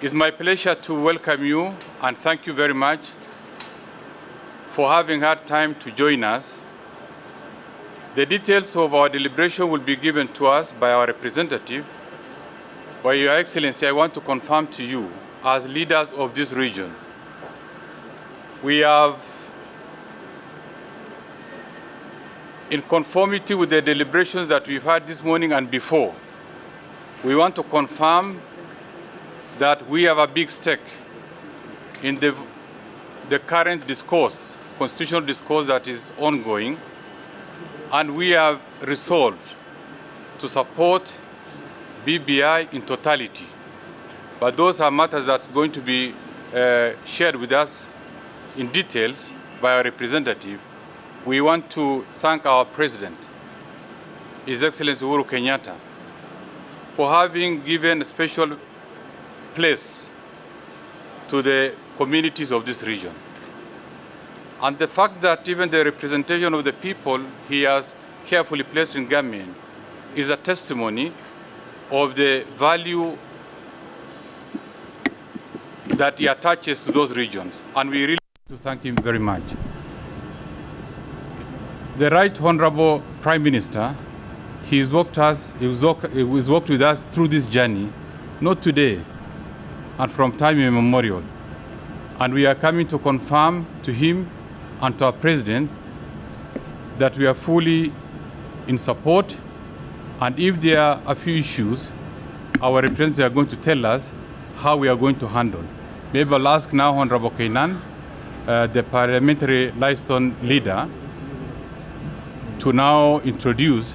It's my pleasure to welcome you and thank you very much for having had time to join us. The details of our deliberation will be given to us by our representative. But Your Excellency, I want to confirm to you, as leaders of this region, we have, in conformity with the deliberations that we've had this morning and before, we want to confirm that we have a big stake in the current discourse, constitutional discourse that is ongoing, and we have resolved to support BBI in totality. But those are matters that's going to be shared with us in details by our representative. We want to thank our President, His Excellency Uhuru Kenyatta, for having given a special place to the communities of this region. And the fact that even the representation of the people he has carefully placed in government is a testimony of the value that he attaches to those regions. And we really want to thank him very much. The Right Honorable Prime Minister, he has worked with us through this journey, not today, and from time immemorial. And we are coming to confirm to him and to our President that we are fully in support, and if there are a few issues, our representatives are going to tell us how we are going to handle. Maybe I'll ask now Honorable Kainan, the parliamentary liaison leader, to now introduce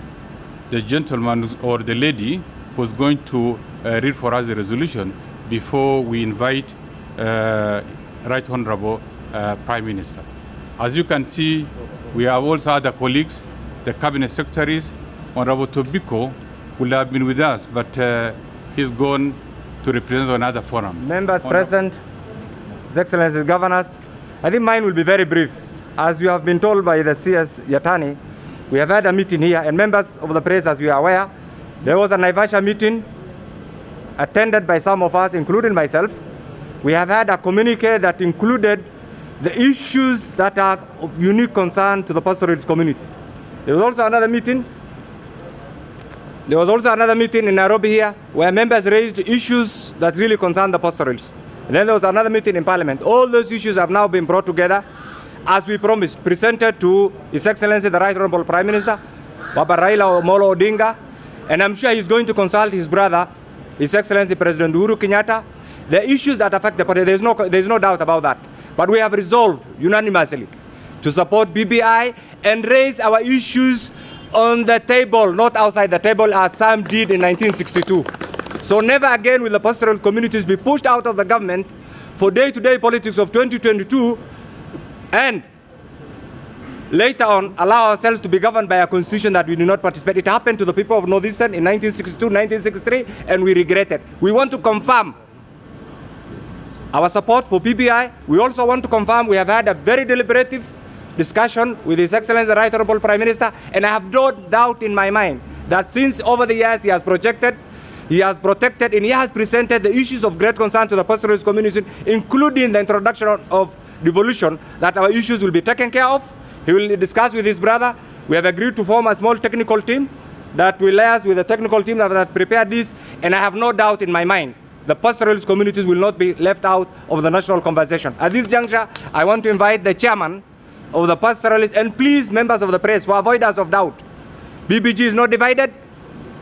the gentleman or the lady who's going to read for us the resolution before we invite Right Honorable Prime Minister. As you can see, we have also other colleagues, the Cabinet Secretaries. Honorable Tobiko will have been with us, but he's gone to represent another forum. Members present, His Excellency Governors, I think mine will be very brief. As you have been told by the CS Yatani, we have had a meeting here, and members of the press, as you are aware, there was a Naivasha meeting attended by some of us, including myself. We have had a communique that included the issues that are of unique concern to the pastoralist community. There was also another meeting in Nairobi here where members raised issues that really concern the pastoralists. And then there was another meeting in Parliament. All those issues have now been brought together, as we promised, presented to His Excellency the Right Honorable Prime Minister, Baba Raila Odinga, and I'm sure he's going to consult his brother, His Excellency President Uhuru Kenyatta. The issues that affect the party, there's no doubt about that. But we have resolved unanimously to support BBI and raise our issues on the table, not outside the table, as some did in 1962. So never again will the pastoral communities be pushed out of the government for day-to-day politics of 2022 and later on allow ourselves to be governed by a constitution that we do not participate. It happened to the people of Northeastern in 1962, 1963, and we regret it. We want to confirm our support for BBI. We also want to confirm we have had a very deliberative discussion with His Excellency the Right Honorable Prime Minister, and I have no doubt in my mind that since over the years he has projected, he has protected, and he has presented the issues of great concern to the pastoralist community, including the introduction of devolution, that our issues will be taken care of. He will discuss with his brother. We have agreed to form a small technical team that will liaise with the technical team that has prepared this, and I have no doubt in my mind the pastoralist communities will not be left out of the national conversation. At this juncture, I want to invite the chairman of the pastoralists, and please, members of the press, for avoidance of doubt, BBG is not divided.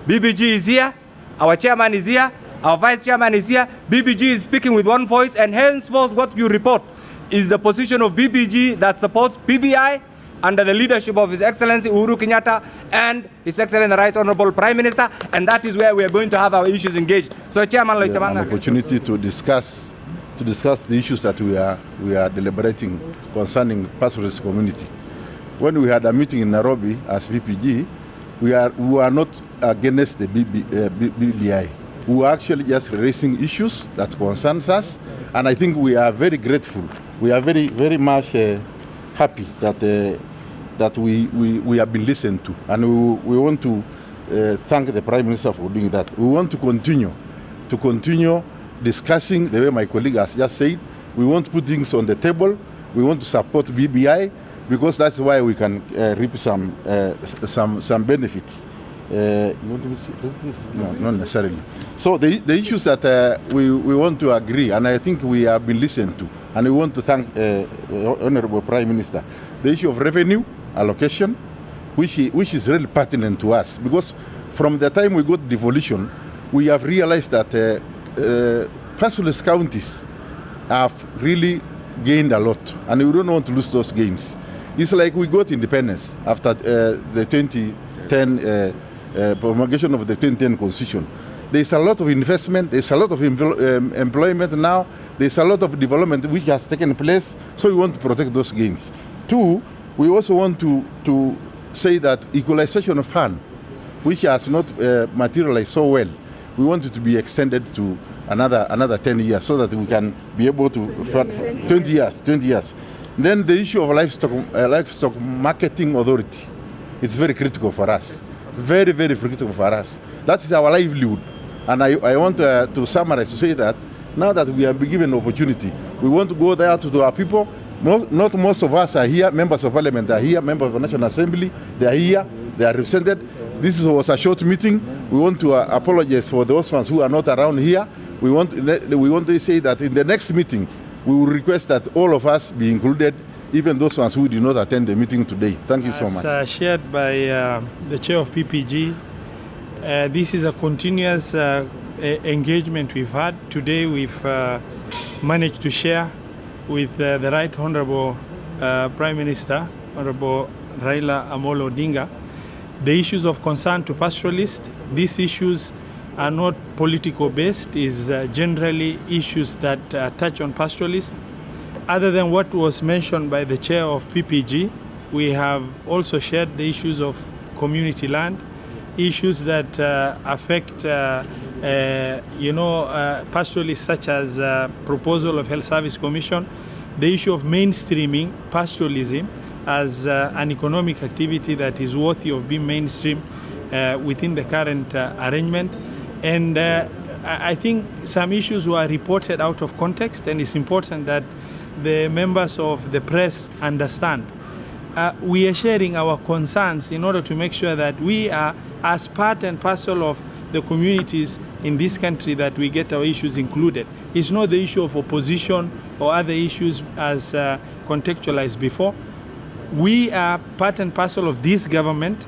BBG is here. Our chairman is here. Our vice chairman is here. BBG is speaking with one voice, and henceforth what you report is the position of BBG that supports BBI under the leadership of His Excellency Uhuru Kenyatta and His Excellency the Right Honorable Prime Minister, and that is where we are going to have our issues engaged. So, Chairman, an opportunity to discuss the issues that we are deliberating concerning pastoralist community. When we had a meeting in Nairobi as BPG, we are not against the BBI. We were actually just raising issues that concerns us, and I think we are very grateful. We are very, very much happy that we have been listened to, and we want to thank the Prime Minister for doing that. We want to continue discussing the way my colleague has just said. We want to put things on the table. We want to support BBI because that's why we can reap some benefits. You want to say this? No, not necessarily. So the issues that we want to agree, and I think we have been listened to, and we want to thank Honorable Prime Minister. The issue of revenue allocation, which is really pertinent to us, because from the time we got devolution, we have realized that pastoralist counties have really gained a lot, and we don't want to lose those gains. It's like we got independence after the 2010 promulgation of the 2010 Constitution. There's a lot of investment, there's a lot of employment now, there's a lot of development which has taken place, so we want to protect those gains. Two, we also want to say that equalization of fund, which has not materialized so well, we want it to be extended to another 10 years so that we can be able to 20 years. Then the issue of livestock marketing authority, it's very critical for us. Very, very critical for us. That is our livelihood. And I want to summarize to say that now that we have been given opportunity, we want to go there to our people. Not most of us are here, members of parliament are here, members of the National Assembly, they are here, they are represented. This was a short meeting. We want to apologize for those ones who are not around here. We want to say that in the next meeting, we will request that all of us be included, even those ones who did not attend the meeting today. Thank you so much. As shared by the chair of PPG, this is a continuous engagement we've had. Today we've managed to share with the Right Honorable Prime Minister, Honorable Raila Odinga, the issues of concern to pastoralists. These issues are not political based, is generally issues that touch on pastoralists. Other than what was mentioned by the chair of PPG, we have also shared the issues of community land, issues that affect pastoralists, such as proposal of Health Service Commission, the issue of mainstreaming pastoralism as an economic activity that is worthy of being mainstream within the current arrangement. And I think some issues were reported out of context, and it's important that the members of the press understand. We are sharing our concerns in order to make sure that we are, as part and parcel of the communities in this country, that we get our issues included. It's not the issue of opposition or other issues as contextualized before. We are part and parcel of this government.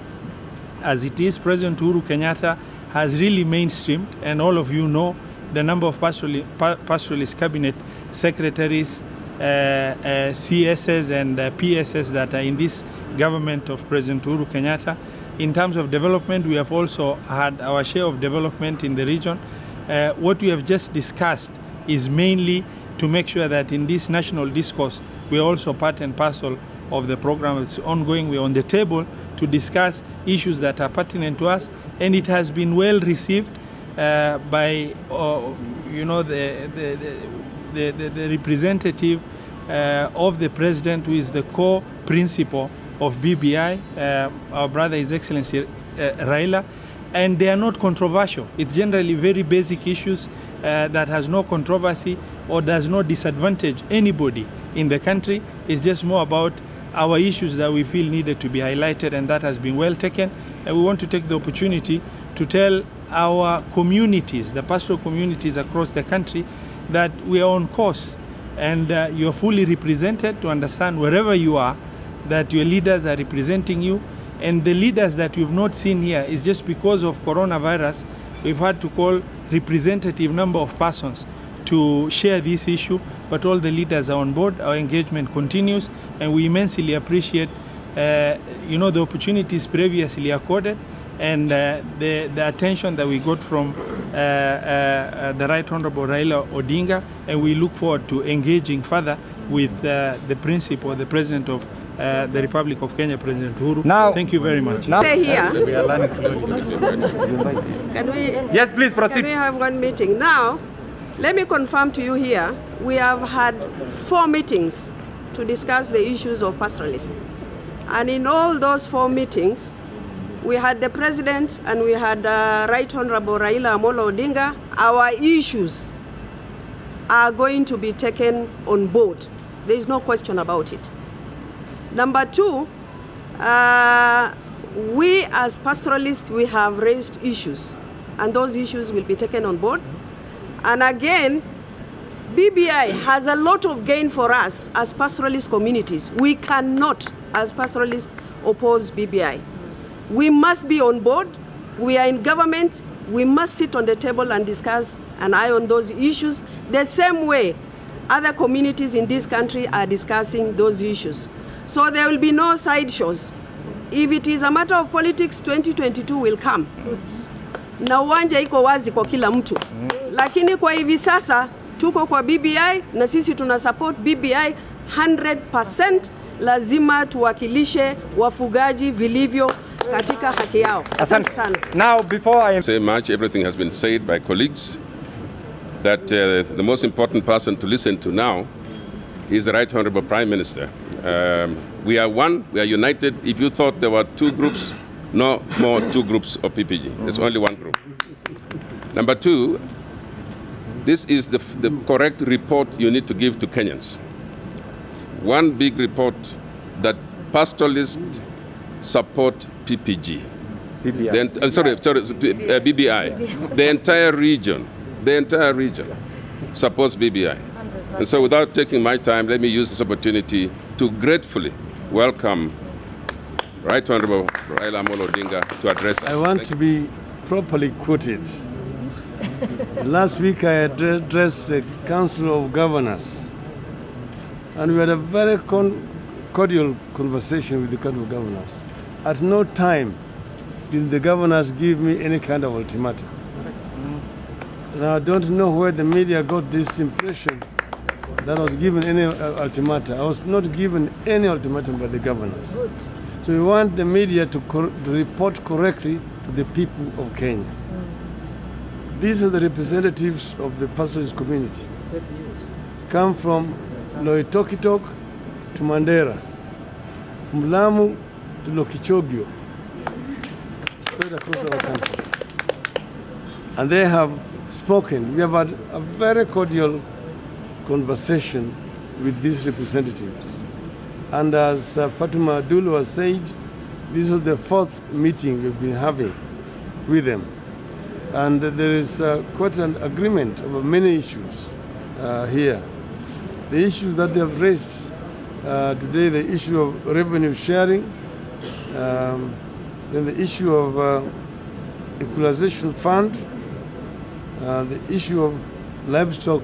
As it is, President Uhuru Kenyatta has really mainstreamed, and all of you know the number of pastoralist cabinet secretaries, CSs and PSs that are in this government of President Uhuru Kenyatta. In terms of development, we have also had our share of development in the region. What we have just discussed is mainly to make sure that in this national discourse, we are also part and parcel of the program that's ongoing. We're on the table to discuss issues that are pertinent to us, and it has been well received by the representative of the president, who is the core principal of BBI, our brother, His Excellency Raila, and they are not controversial. It's generally very basic issues that has no controversy or does not disadvantage anybody in the country. It's just more about our issues that we feel needed to be highlighted, and that has been well taken. And we want to take the opportunity to tell our communities, the pastoral communities across the country, that we are on course, and you are fully represented, to understand wherever you are that your leaders are representing you. And the leaders that you've not seen here is just because of coronavirus. We've had to call representative number of persons to share this issue, but all the leaders are on board. Our engagement continues, and we immensely appreciate the opportunities previously accorded, and the attention that we got from the Right Honorable Raila Odinga, and we look forward to engaging further with the principal, the President of the Republic of Kenya, President Uhuru. Now, thank you very much. Now, Stay here. We are learning slowly. Can we? yes, please proceed. Can we have one meeting now? Let me confirm to you here. We have had 4 meetings to discuss the issues of pastoralists, and in all those 4 meetings, we had the President and we had Right Honorable Raila Odinga. Our issues are going to be taken on board. There is no question about it. Number two, we as pastoralists, we have raised issues, and those issues will be taken on board. And again, BBI has a lot of gain for us as pastoralist communities. We cannot, as pastoralists, oppose BBI. We must be on board. We are in government. We must sit on the table and discuss and eye on those issues the same way other communities in this country are discussing those issues. So there will be no sideshows. If it is a matter of politics, 2022 will come. Na uwanja iko wazi kwa kila mtu. Lakini kwa hivi sasa tuko kwa BBI na sisi tuna support BBI 100%. Lazima tuwakilishe wafugaji vilivyo katika haki yao. Asante sana. Now, before I say much, everything has been said by colleagues, that the most important person to listen to now is the Right Honorable Prime Minister. We are one, we are united. If you thought there were two groups, no more two groups of PPG. There's only one group. Number two, this is the correct report you need to give to Kenyans. One big report that pastoralists support PPG. BBI. BBI. The entire region supports BBI. And so without taking my time, let me use this opportunity to gratefully welcome Right Honorable Raila Odinga to address us. I want to be properly quoted. Last week I addressed the Council of Governors, and we had a very cordial conversation with the Council of Governors. At no time did the governors give me any kind of ultimatum. Now I don't know where the media got this impression that I was given any ultimatum. I was not given any ultimatum by the governors. So we want the media to report correctly to the people of Kenya. These are the representatives of the pastoralist community. Come from Loitokitok to Mandera, from Lamu to Lokichogio, spread across our country. And they have spoken. We have had a very cordial conversation with these representatives. And as Fatuma Dulu has said, this was the fourth meeting we've been having with them. And there is quite an agreement over many issues here. The issues that they have raised today, the issue of revenue sharing, then the issue of equalization fund, the issue of livestock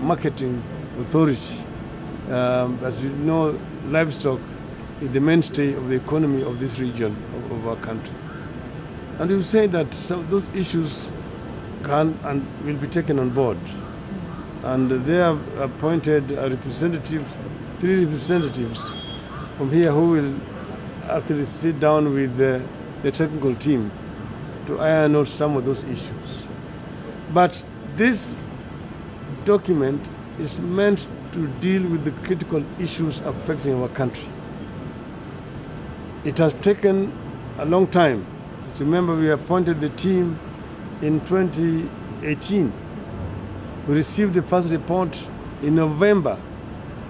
marketing authority. As you know, livestock is the mainstay of the economy of this region of our country. And we've said that some of those issues can and will be taken on board. And they have appointed a representative, 3 representatives from here who will actually sit down with the technical team to iron out some of those issues. But this document is meant to deal with the critical issues affecting our country. It has taken a long time. Remember, we appointed the team in 2018. We received the first report in November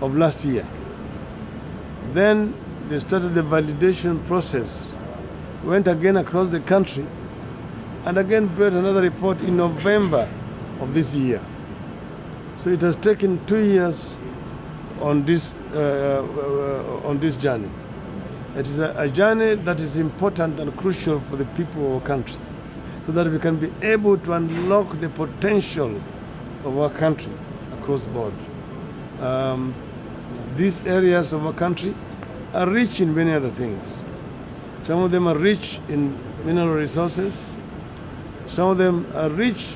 of last year. Then they started the validation process, went again across the country, and again brought another report in November of this year. So it has taken 2 years on this journey. It is a journey that is important and crucial for the people of our country, so that we can be able to unlock the potential of our country across the board. These areas of our country are rich in many other things. Some of them are rich in mineral resources. Some of them are rich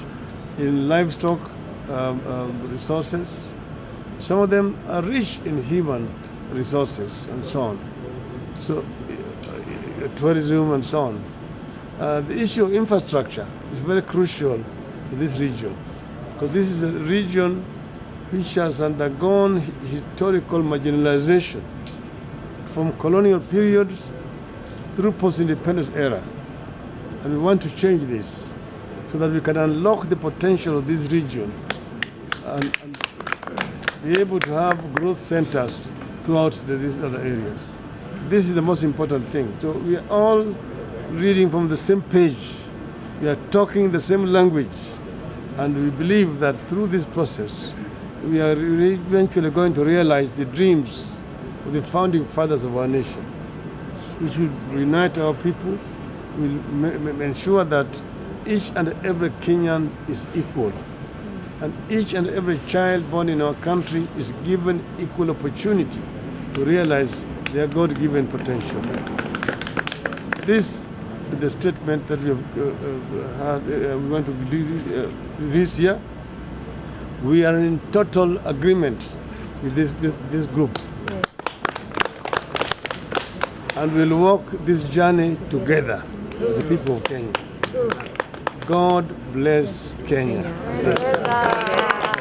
in livestock resources. Some of them are rich in human resources and so on. So tourism and so on. The issue of infrastructure is very crucial to this region, because this is a region which has undergone historical marginalization from colonial period through post-independence era. And we want to change this so that we can unlock the potential of this region and be able to have growth centers throughout these other areas. This is the most important thing. So we are all reading from the same page. We are talking the same language. And we believe that through this process, we are eventually going to realize the dreams of the founding fathers of our nation, which will unite our people, will ensure that each and every Kenyan is equal, and each and every child born in our country is given equal opportunity to realize their God-given potential. This is the statement that we want to do this year. We are in total agreement with this group. Yes. And we'll walk this journey together with the people of Kenya. God bless Kenya.